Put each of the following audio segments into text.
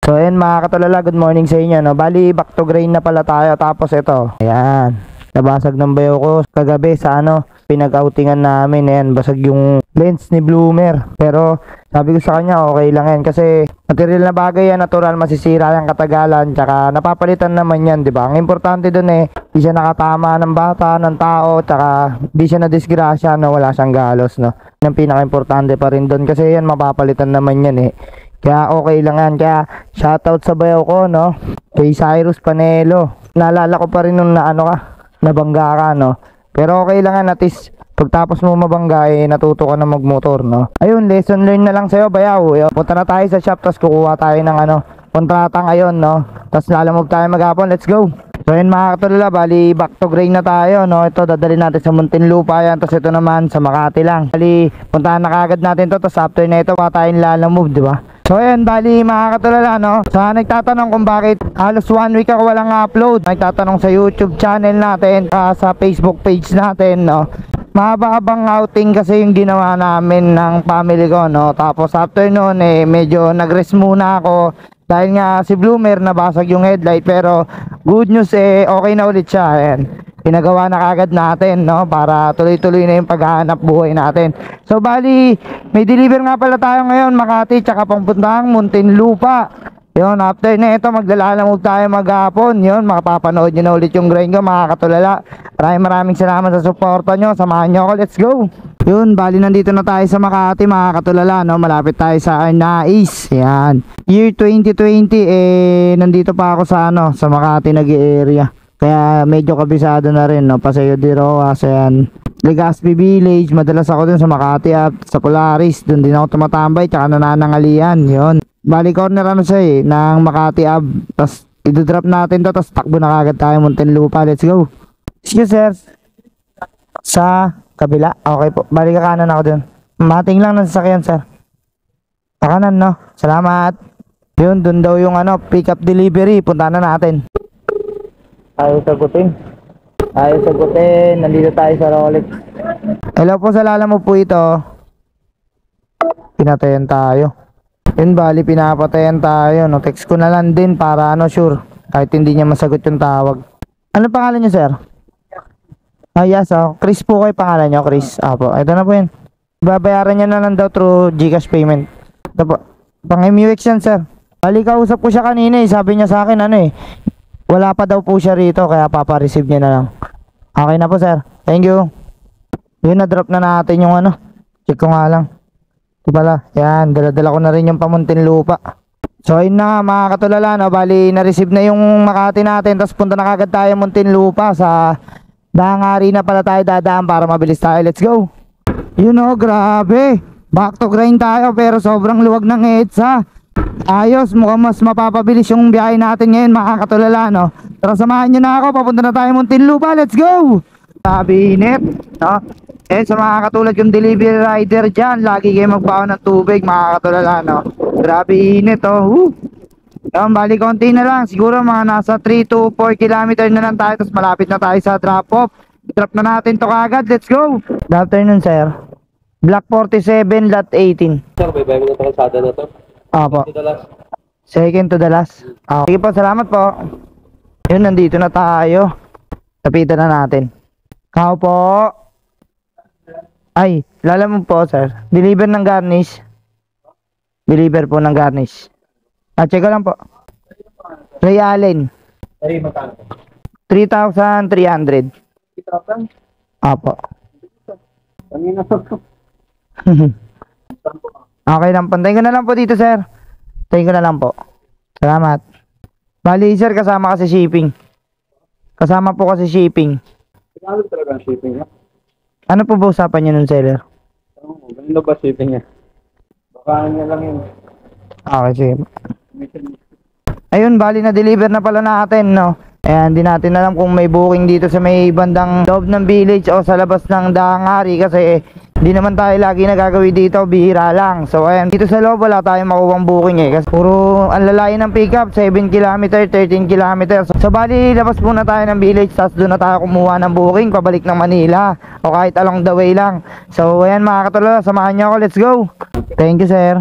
So ayan mga katulala, good morning sa inyo, no? Bali back to grain na pala tayo. Tapos ito, ayan, nabasag ng bayo ko kagabi sa pinag-outingan namin. Ayan, basag yung lens ni Bloomer. Pero sabi ko sa kanya okay lang yan kasi material na bagay yan, natural, masisira yung katagalan, tsaka napapalitan naman yan, di ba? Ang importante dun di siya nakatama ng bata, ng tao, tsaka di siya na disgrasya, no? Wala siyang galos, no? Yung pinaka-importante pa rin dun kasi yan, mapapalitan naman yan kaya okay lang yan. Kaya shoutout sa bayaw ko, no? Kay Cyrus Panelo. Naalala ko pa rin nung nabangga ka, no? Pero okay lang yan, at least pagtapos mo mabangga, natuto ka na magmotor, no? Ayun, lesson learned na lang sa'yo, bayaw. Punta na tayo sa shop, tapos kukuha tayo ng kontrata ngayon, no? Tapos lalamove tayo maghapon, let's go! So yun mga katulala, bali back to grain na tayo, no? Ito dadalhin natin sa Muntinlupa yan, tapos ito naman sa Makati lang. Bali puntahan na kagad natin to, tapos after na ito tayo lalamove, di ba? So ayan, bali mga katulala, no? Sa nagtatanong kung bakit halos 1 week ako walang upload, nagtatanong sa YouTube channel natin, sa Facebook page natin, no? Mahaba-habang outing kasi yung ginawa namin ng family ko, no? Tapos after noon medyo nag-rest muna ako dahil nga si Bloomer nabasag yung headlight. Pero good news okay na ulit siya. Ayan, pinagawa na kagad natin, no? Para tuloy-tuloy na yung paghahanap buhay natin. So bali may deliver nga pala tayo ngayon, Makati tsaka papuntang Muntinlupa. Yun, after na ito maglalalamove tayo maghapon. Yun, makapapanood nyo na ulit yung grind ko mga katulala. Maraming salamat sa suporta nyo, samahan nyo ako, let's go. Yun, bali nandito na tayo sa Makati mga katulala, no? Malapit tayo sa Arnais. Yan, year 2020 nandito pa ako sa sa Makati nag-area. Kaya medyo kabisado na rin, no? Paseo de Rojas, ayan, Legazpi Village. Madalas ako dun sa Makati at sa Polaris, dun din ako tumatambay, tsaka nananangalian. Yun, bali corner siya ng Makati Ave. Tapos i-drop natin to, tapos takbo na kagad tayo Muntinlupa, let's go. Excuse sir, sa kabila, okay po, bali ka kanan ako dun. Mating lang ng sasakyan sir, kanan, no? Salamat. Yun, dun daw yung pick up delivery, punta na natin. Ayaw sagutin, nandito tayo sa Rolex. Hello po, sa lalamove po ito. Pinatayan tayo. Yun, bali pinapatayan tayo, no? Text ko na lang din para sure, kahit hindi niya masagot yung tawag. Ano pangalan niyo sir? Yes, Chris po kayo pangalan niyo, Chris. Apo, ito na po yun. Babayaran niya na lang daw through GCash payment. Ito po, pang MUX yan sir. Bali kausap ko siya kanina sabi niya sa akin wala pa daw po siya rito, kaya papareceive niya na lang. Okay na po sir, thank you. Yun, na-drop na natin yung check ko nga lang. Ito pala, yan, dala-dala ko na rin yung Muntinlupa. So ayun na mga katulala, no? Bali na-receive na yung Makati natin, tapos punta na kagad tayo Muntinlupa. Sa Dangari na pala tayo dadaan para mabilis tayo, let's go. Yun grabe, back to grind tayo pero sobrang luwag ng EDSA. Ayos, mukhang mas mapapabilis yung biyahe natin ngayon mga katulala, no? Tara, samahan nyo na ako, papunta na tayo Muntinlupa, let's go. Sabi init, no? Sa mga katulad yung delivery rider dyan, lagi kayo magbaon ng tubig mga katulala, no? Grabe init, Yan, bali konti na lang, siguro mga nasa 3 to 4 kilometer na lang tayo, tapos malapit na tayo sa drop off. Drop na natin to kagad, let's go. Good afternoon sir, Block 47 lot 18. Sir, may bago na ito kalsada na to. Apo, second to the last. Sige po, salamat po. Yun, nandito na tayo. Tapitan na natin. Kao po. Ay, lalamove po sir. Deliver ng garnish. Deliver po ng garnish. Check ko lang po. Ray Allen. 3,300. 3,000? Apo. Kanina po. Okay lang po. Tayo ko na lang po dito sir. Tayo ko na lang po. Salamat. Bali sir, kasama kasi shipping. Kasama po kasi shipping. Ano talaga ang shipping niya? Ano po ba usapan niyo nun seller? Ganun ba shipping niya? Baka niya lang yun. Okay, sige. Ayun, bali na deliver na pala natin, no? Ayan, di natin alam kung may booking dito sa may bandang loob ng village o sa labas ng Dangari kasi di naman tayo lagi nagagawin dito, bihira lang. So ayan, dito sa loob wala tayong makuwang booking kasi puro ang lalayo ng pickup, 7 km, 13 km. So bali, labas muna tayo ng village, tapos doon na tayo kumuha ng booking pabalik ng Manila o kahit along the way lang. So ayan mga katulala, samahan nyo ako, let's go. Thank you sir.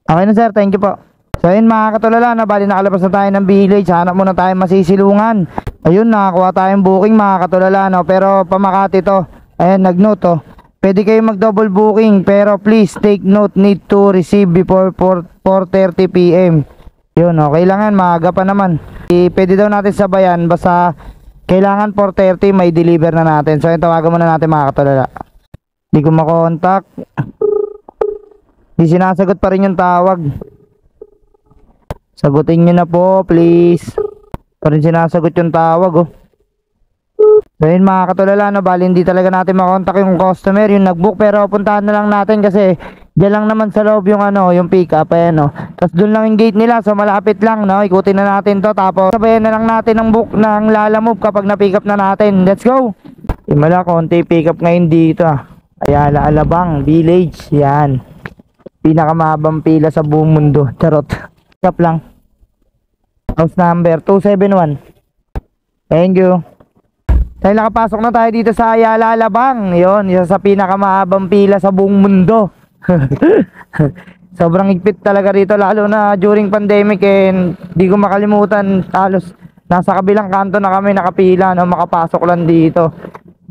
Okay na sir, thank you po. So ayun mga katulala, na bali nakalabas na tayo ng village. Hanap muna tayo masisilungan. Ayun, nakakuha tayong booking mga katulala, no? Pero pamakati to. Ayan, nag-note to. Pwede kayo mag-double booking, pero please take note, need to receive before 4:30 PM. Yun, okay lang yan, maaga pa naman. Pwede daw natin sabayan, basta kailangan 4:30 may deliver na natin. So ayun, tawagan muna natin mga katulala. Hindi ko makontak. Di sinasagot pa rin yung tawag. Sagutin nyo na po, please. Pa rin sinasagot yung tawag, oh. So yun mga katulala, no, bali hindi talaga natin makontak yung customer, yung nagbook, pero puntahan na lang natin kasi diyan lang naman sa loob yung ano, yung pick up, ayan, no. Tapos doon lang yung gate nila, so malapit lang, no. Ikutin na natin to, tapos sabayan na lang natin ang book ng Lalamove kapag na-pick up na natin. Let's go! Himala, konti pick up ngayon dito, ah. Ayala Alabang Village, yan. Pinakamahabang pila sa buong mundo. Charot. Pick up lang. House number 271. Thank you. Dahil nakapasok na tayo dito sa Ayala Alabang. Yun, isa sa pinakamahabang pila sa buong mundo. Sobrang higpit talaga rito, lalo na during pandemic, di ko makalimutan, halos nasa kabilang kanto na kami nakapila, no, makapasok lang dito.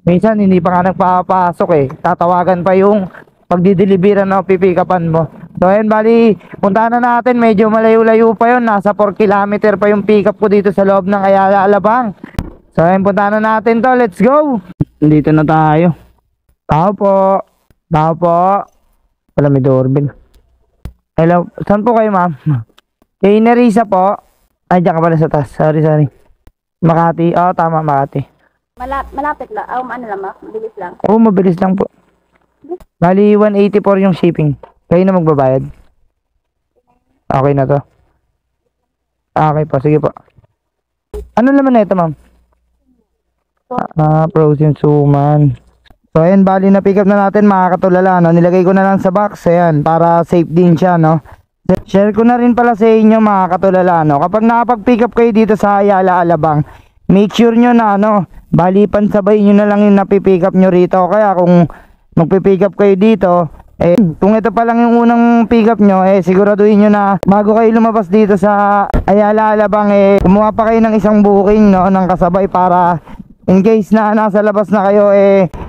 Minsan hindi pa nga nagpapasok, tatawagan pa yung pagdideliveran o pipikapan mo. So ayun, bali puntahan na natin, medyo malayo-layo pa yun, nasa 4 kilometer pa yung pick up ko dito sa loob ng Ayala Alabang. So ayun, puntahan na natin to, let's go! Dito na tayo. Tao po. Tao po. Wala, may doorbell. Hello, saan po kayo ma'am? Kay Nerissa po. Ay, diyan ka pala sa taas, sorry. Makati, tama, Makati. Malapit lang. Ano lang, mabilis lang. Oo, mabilis lang po. Bali 184 yung shipping. Kayo na magbabayad. Okay na to. Okay po, sige po. Ano naman na ito ma'am? Frozen suman. So ayan, bali na pick up na natin mga katulala, no? Nilagay ko na lang sa box, ayan, para safe din siya, no? Share ko na rin pala sa inyo mga katulala, no? Kapag nakapag-pick up kayo dito sa Ayala Alabang, make sure nyo na, no, bali pansabay nyo na lang yung napipick up nyo rito. Kaya kung magpipick up kayo dito, kung ito pa lang yung unang pick up nyo, siguraduhin nyo na bago kayo lumabas dito sa Ayala Alabang, kumuha pa kayo ng isang booking, no, ng kasabay, para in case na nasa labas na kayo,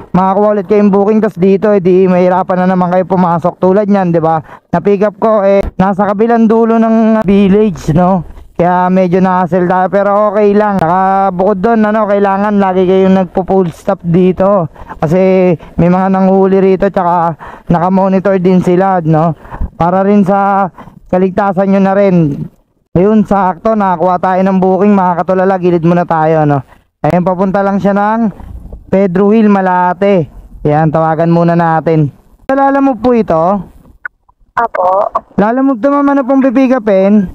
makakuha ulit kayong booking. Tas dito, di mahirapan na naman kayo pumasok. Tulad nyan, di ba? Na-pick up ko, nasa kabilang dulo ng village, no? Kaya medyo na-hassle tayo, pero okay lang. Saka bukod doon, ano, kailangan lagi kayong nagpo-full stop dito. Kasi may mga nanghuli rito, tsaka naka-monitor din sila, no? Para rin sa kaligtasan nyo na rin. Ayun, sakto, nakakuha tayo ng booking, mga katulala. Gilid muna tayo, no? Ayun, papunta lang siya ng Pedro Hill, Malate. Yan, tawagan muna natin. Lalamove po ito? Apo. Lalamove to ma'am, ano pong pipikapin?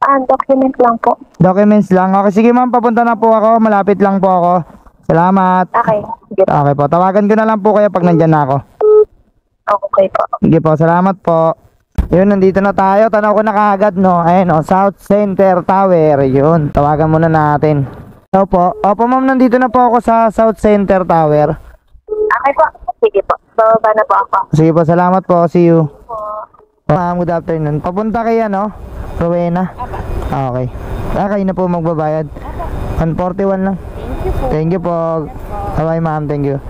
Document lang po. Documents lang. Okay, sige ma'am, papunta na po ako. Malapit lang po ako. Salamat. Okay. Okay po, tawagan ko na lang po kayo pag nandyan na ako. Okay po. Sige po, salamat po. Yun, nandito na tayo. Tanaw ko na kaagad, no? Ayun, South Center Tower. Yun, tawagan muna natin. Opo ma'am, nandito na po ako sa South Center Tower. Okay po. Sige po. Bababa na po ako. Sige po, salamat po. See you. Po. Ma'am, good afternoon. Papunta kayo, no? Rowena? Okay. Kayo na po magbabayad. 141 lang. Thank you po. Bye ma'am, thank you.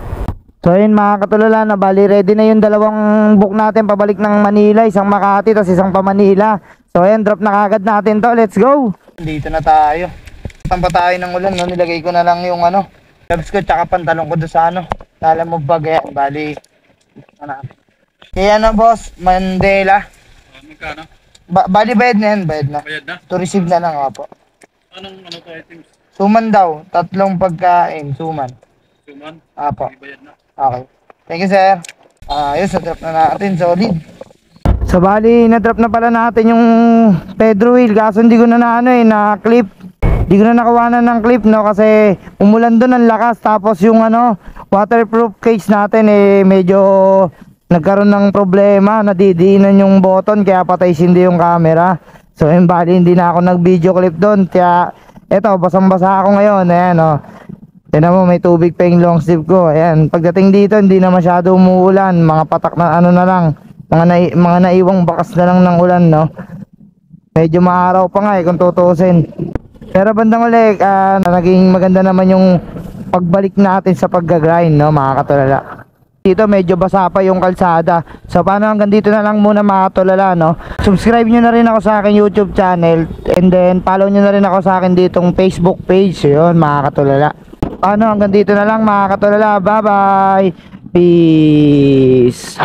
So yun mga katulala, na bali ready na yung dalawang book natin pabalik ng Manila. Isang Makati, tapos isang pa Manila. So ayan, drop na kagad natin to. Let's go! Dito na tayo. Tampa tayo ng ulan, no? Nilagay ko na lang yung ano, gloves ko tsaka pantalon ko doon sa ano, Lalamove bag. Ayan, bali kaya na boss, Mandela. Magkano? Bali bayad na yan, bayad na. Bayad na? To receive na lang ako. Anong to items? Suman daw, 3 pagkain, suman. Suman? Apo. Bayad na. Okay. Thank you sir. Ayos, na-drop na natin, solid. So bali, na-drop na pala natin yung Pedro Hill, kaso hindi ko na na-clip. Hindi ko na nakawanan ng clip, no, kasi umulan doon ang lakas. Tapos yung ano, waterproof case natin medyo nagkaroon ng problema, nadidiinan yung button, kaya patay sindi yung camera. So yun, bali hindi na ako nag video clip doon. Kaya eto, basang basa ako ngayon. Ayan, oh. Tignan mo, may tubig pa yung long sleeve ko. Ayan, pagdating dito hindi na masyado umuulan. Mga patak na ano na lang, mga naiwang bakas na lang ng ulan, no. Medyo maaraw pa nga eh kung tutuusin. Pero bandang uli, naging maganda naman yung pagbalik natin sa pag-grind, no, mga katulala. Dito medyo basa pa yung kalsada. So paano, hanggang dito na lang muna mga katulala, no. Subscribe nyo na rin ako sa aking YouTube channel, and then follow nyo na rin ako sa akin ditong Facebook page. Yun mga katulala. Paano, hanggang dito na lang mga katulala. Bye bye. Peace.